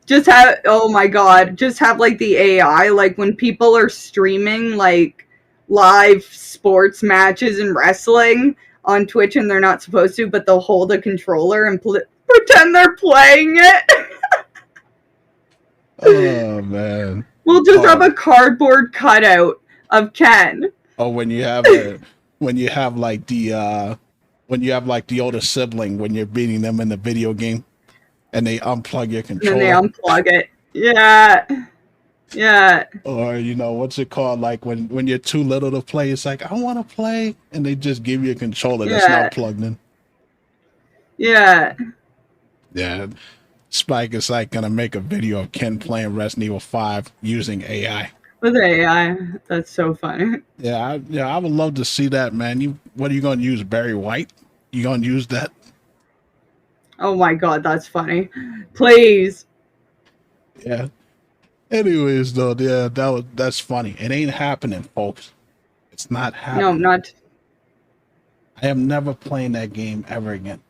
Just have, oh my God, just have like the AI, like when people are streaming like live sports matches and wrestling on Twitch and they're not supposed to, but they'll hold a controller and pretend they're playing it. Oh man. We'll just have a cardboard cutout of Ken. Oh, when you have like the older sibling when you're beating them in the video game and they unplug your controller. And they unplug it. Yeah. Yeah. Or what's it called? Like when you're too little to play, it's like, I want to play, and they just give you a controller that's not plugged in. Yeah. Yeah. Spike is like gonna make a video of Ken playing Resident Evil 5 using AI. With AI, that's so funny. Yeah, I would love to see that, man. What are you gonna use? Barry White? You gonna use that? Oh my God, that's funny. Please. Yeah. Anyways, though, yeah, that's funny. It ain't happening, folks. It's not happening. No, not. I am never playing that game ever again.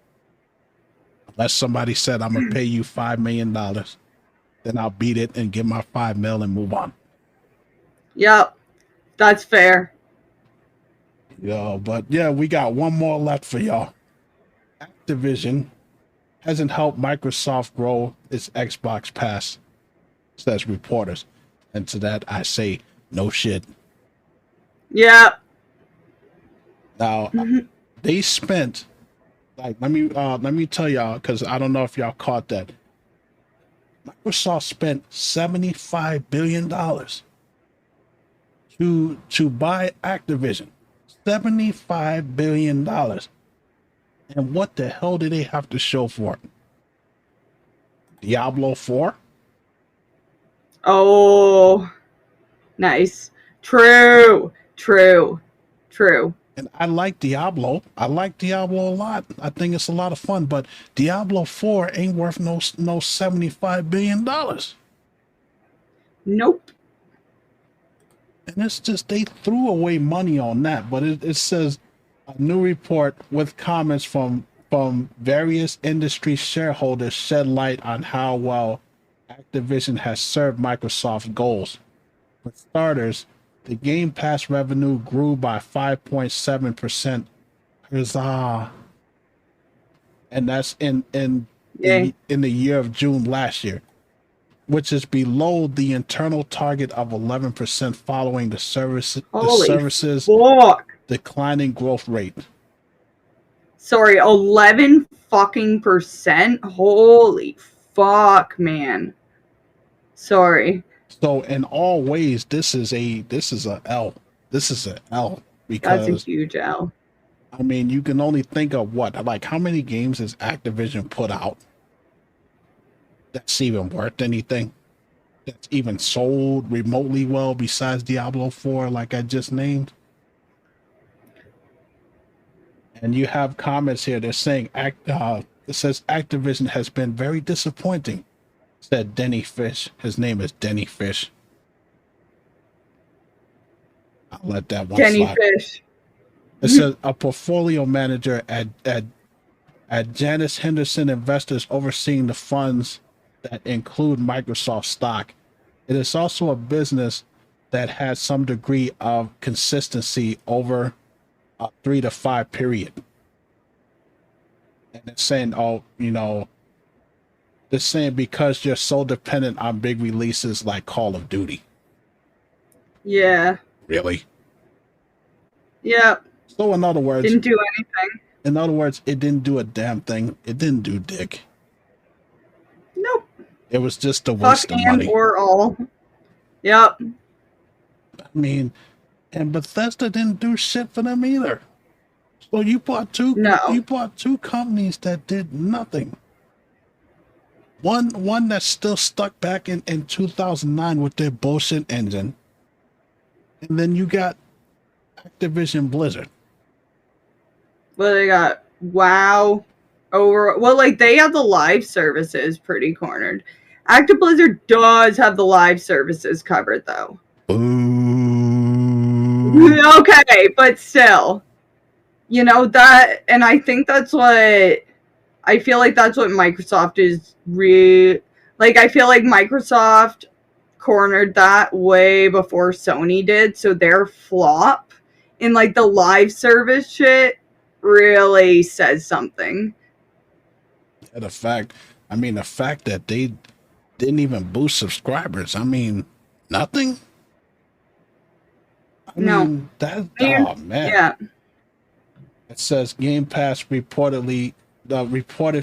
Unless somebody said I'm gonna pay you $5 million, then I'll beat it and get my $5 million and move on. Yep, that's fair. Yo, but yeah, we got one more left for y'all. Activision hasn't helped Microsoft grow its Xbox Pass, says reporters. And to that I say, no shit. Yeah. Now, they spent, like, let me tell y'all, because I don't know if y'all caught that. Microsoft spent $75 billion to buy Activision. $75 billion. And what the hell do they have to show for it? Diablo 4? Oh, nice. True. And I like Diablo. I like Diablo a lot. I think it's a lot of fun, but Diablo 4 ain't worth no $75 billion. Nope. And it's just, they threw away money on that. But it says a new report with comments from various industry shareholders shed light on how well Activision has served Microsoft's goals. For starters, the Game Pass revenue grew by 5.7%. Huzzah. And that's in the year of June last year, which is below the internal target of 11% following the services declining growth rate. Sorry, 11% Holy fuck, man. Sorry. So in all ways, this is a L. This is an L because that's a huge L. I mean, you can only think of how many games has Activision put out that's even worth anything, that's even sold remotely well besides Diablo 4, like I just named. And you have comments here. They're saying it says Activision has been very disappointing, said Denny Fish. His name is Denny Fish. I'll let that one Denny slide. Fish. It says a portfolio manager at At Janice Henderson Investors overseeing the funds that include Microsoft stock. It is also a business that has some degree of consistency over a 3 to 5 period. And it's saying, oh, they're saying because you're so dependent on big releases like Call of Duty. Yeah. Really? Yeah. So in other words, didn't do anything. In other words, it didn't do a damn thing. It didn't do dick. Nope. It was just a waste of money. Or all. Yep. I mean, and Bethesda didn't do shit for them either. So you bought two. No. You bought two companies that did nothing. One that's still stuck back in 2009 with their bullshit engine, and then you got Activision Blizzard. Well, they got WoW over. Well, like they have the live services pretty cornered. Active Blizzard does have the live services covered, though. Ooh. Okay, but still, that, and I think that's what I feel like. That's what Microsoft is like. I feel like Microsoft cornered that way before Sony did, so their flop in like the live service shit really says something. And the fact that they didn't even boost subscribers. I mean, nothing. No. Oh man. Yeah. It says Game Pass reported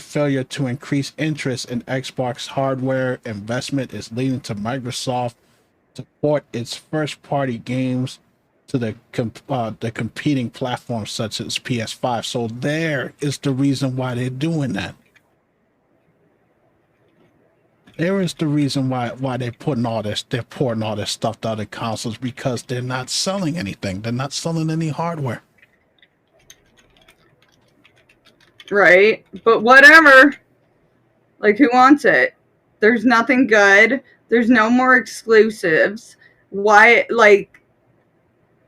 failure to increase interest in Xbox hardware investment is leading to Microsoft to port its first-party games to the competing platforms such as PS5. So there is the reason why they're doing that. There is the reason why they're pouring all this stuff to other consoles, because they're not selling anything. They're not selling any hardware. Right. But whatever. Like, who wants it? There's nothing good. There's no more exclusives. Why, like,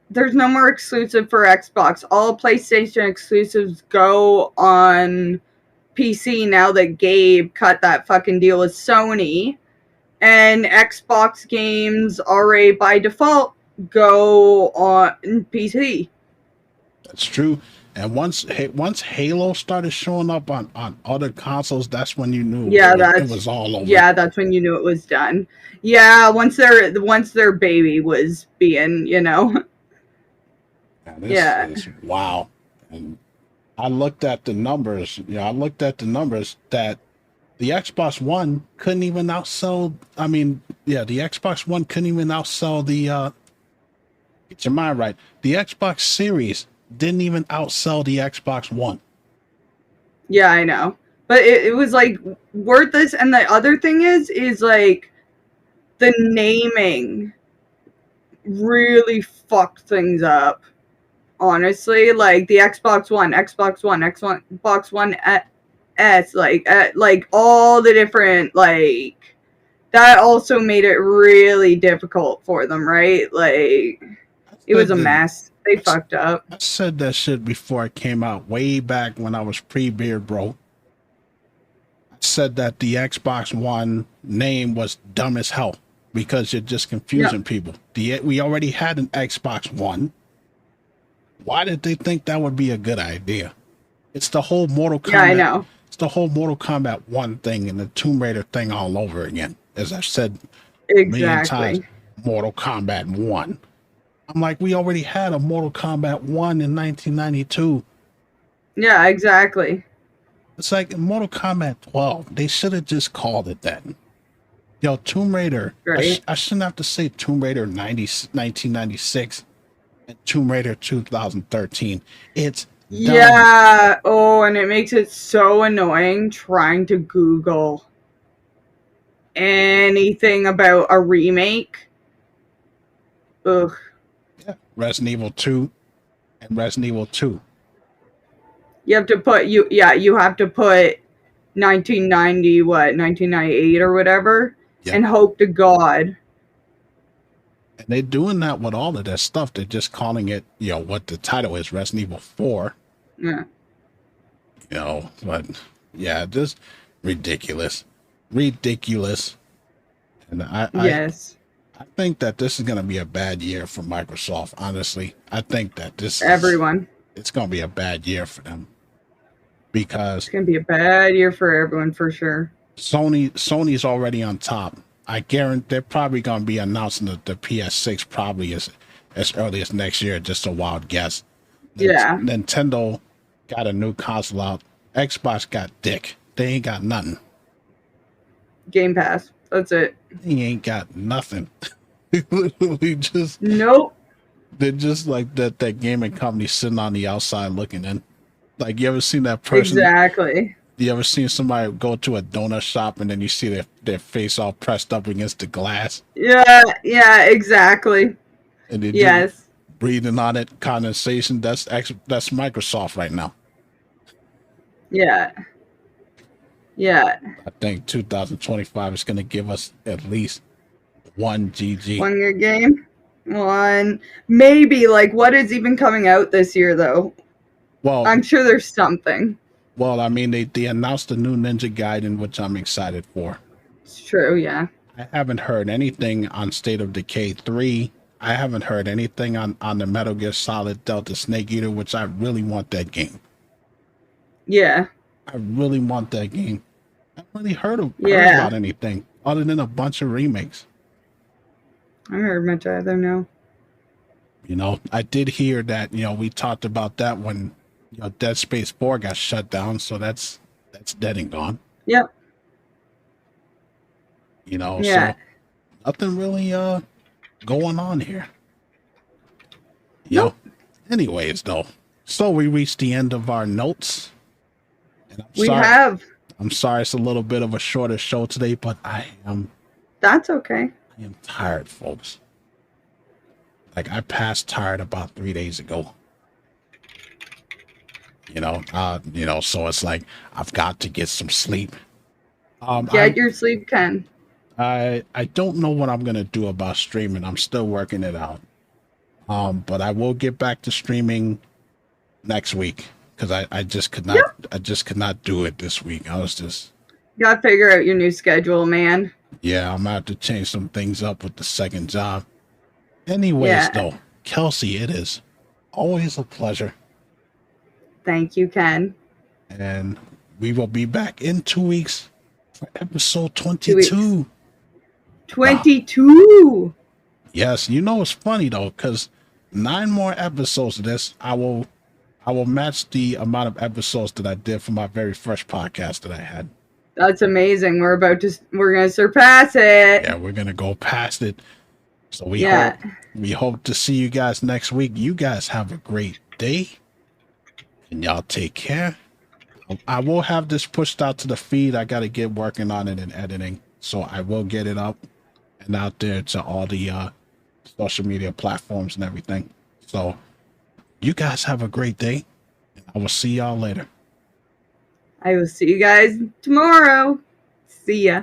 there's no more exclusive for Xbox. All PlayStation exclusives go on PC now that Gabe cut that fucking deal with Sony. And Xbox games already by default go on PC. That's true. And once Halo started showing up on other consoles, that's when you knew it was all over. Yeah, that's when you knew it was done. Yeah, once their baby was being, Is, wow. And I looked at the numbers. That the Xbox One couldn't even outsell. The Xbox One couldn't even outsell the. Get your mind right. The Xbox Series didn't even outsell the Xbox One. Yeah, I know. But it was like worthless. And the other thing is like the naming really fucked things up. Honestly, like the Xbox One, Xbox One S, like all the different, like, that also made it really difficult for them, right? Like, it was a mess. They fucked up. I said that shit before it came out, way back when I was pre-beard, bro. I said that the Xbox One name was dumb as hell because you're just confusing people. We already had an Xbox One. Why did they think that would be a good idea? It's the whole Mortal Kombat. Yeah, I know. It's the whole Mortal Kombat 1 thing and the Tomb Raider thing all over again. As I've said a million times, Mortal Kombat 1. I'm like, we already had a Mortal Kombat 1 in 1992. Yeah, exactly. It's like Mortal Kombat 12. They should have just called it that. Tomb Raider. Right. I shouldn't have to say Tomb Raider 1996 and Tomb Raider 2013. It's dumb. Yeah. Oh, and it makes it so annoying trying to Google anything about a remake. Ugh. Yeah. Resident Evil 2 and Resident Evil 2. You have to put you have to put 1998 or whatever, and hope to God. And they're doing that with all of their stuff. They're just calling it, what the title is, Resident Evil 4. Yeah. You know, but yeah, just ridiculous, ridiculous. And Yes. I think that this is going to be a bad year for Microsoft. Honestly, I think that Everyone. it's going to be a bad year for them It's because gonna be a bad year for everyone for sure. Sony's already on top. I guarantee they're probably going to be announcing the PS6 probably as early as next year. Just a wild guess. Yeah. Nintendo got a new console out. Xbox got dick. They ain't got nothing. Game Pass. That's it. They ain't got nothing. They literally just Nope. they're just like that gaming company sitting on the outside looking in. Like, you ever seen that person? Exactly. You ever seen somebody go to a donut shop and then you see their face all pressed up against the glass Yeah. Yeah. Exactly. and they just Yes. breathing on it, condensation? That's Microsoft right now. Yeah. Yeah. I think 2025 is going to give us at least one GG. One good game. One. Maybe. Like, what is even coming out this year, though? Well, I'm sure there's something. well, I mean, they announced the new Ninja Gaiden, which I'm excited for. It's true. Yeah. I haven't heard anything on State of Decay 3. I haven't heard anything on the Metal Gear Solid Delta Snake Eater, which I really want that game. Yeah. I really want that game. I haven't really heard Yeah. about anything other than a bunch of remakes. I haven't heard much either. No. You know, I did hear that, you know, we talked about that when, you know, Dead Space 4 got shut down, so that's dead and gone. Yep. You know, Yeah. so nothing really going on here. Nope. Yeah. Anyways, though, so we reached the end of our notes. And We have. I'm sorry it's a little bit of a shorter show today, but I am That's okay. tired, folks. Like, I passed tired about 3 days ago. You know, so it's like I've got to get some sleep. Get your sleep, Ken. I don't know what I'm gonna do about streaming. I'm still working it out. But I will get back to streaming next week because I just could not. Yep. I just could not do it this week. I was just. You gotta figure out your new schedule, man. Yeah, I'm gonna have to change some things up with the second job. Anyways, Yeah. though, Kelsey, it is always a pleasure, Thank you, Ken. and we will be back in 2 weeks for episode 2 weeks. 22. 22. Yes, you know it's funny though, because 9 more episodes of this, I will match the amount of episodes that I did for my very first podcast that I had. That's amazing. We're gonna surpass it. Yeah, we're gonna go past it. So we hope to see you guys next week. You guys have a great day, and y'all take care. I will have this pushed out to the feed. I got to get working on it and editing, so I will get it up and out there to all the social media platforms and everything. So you guys have a great day, and I will see y'all later. I will see you guys tomorrow. See ya.